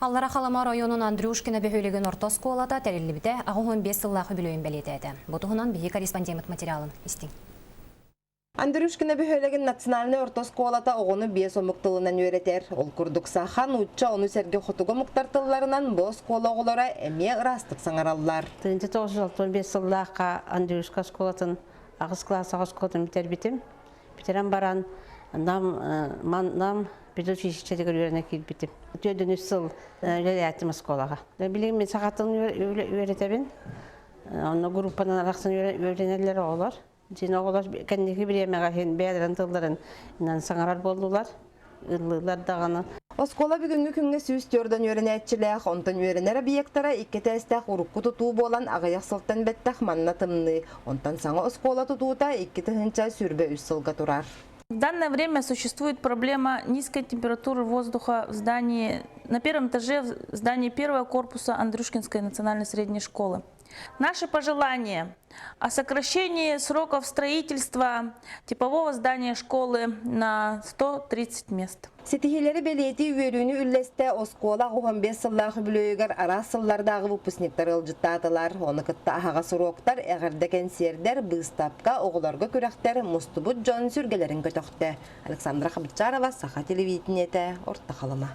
Аллара Халама районун Андрюшкина бөхөлеген орто сколата тәрелібіде ағуын 5 сыллағы білуін бәлетеді. Бұтығынан бігі корреспондент материалын істің. Андрюшкина бөхөлеген национальный орто сколата оғыны 5 омықтылынан өретер. Ол күрдікса хан ұтча оны сәрге құтығы мұқтартыларынан бұл скола оғылара әме ұрастық саңаралылар. 1965 сыллаққа Андрюшка сколатын ағыз класс сколатын бітер бітім. Бітерен баран нам педагогический үйренек бітім. Төдін үш сыл үйретім сколаға. Білген мен сағаттың үйретебін. Оны группадан арақсын үйренелері олар. Жин оғылар кәндегі біремеға бәдірін тылдарын саңарар болдылар, ұлылар дағаны. Оскола бүгінгі күнгі сүйіс төрден үйренетчілік, онтан үйренер объекттара иккеті әстәқ ұрыққы тұту болан ағаяқ сылттан бәттәқ манна тымны. Онтан саңа оскола тұтуыта иккеті хынча сүрбе үш сылға тұрар. В данное время существует проблема низкой температуры воздуха в здании, на первом этаже в здании первого корпуса Андрюшкинской национальной средней школы. Наши пожелания о сокращении сроков строительства типового здания школы на 130 мест. Сетихилери белети үйерүүнү үллесте оскола 15 сыллағы бүлөйгер ара сыллардағы выпускниктар ылжыттатылар. Оны кытта ахаға сроктар әғірдекен сердер быстапка оғыларга күрәқтер Мустубут Джон сүргелерін көтөкті. Александра Хабычарова, Саха телевидениеті, Орта Қалама.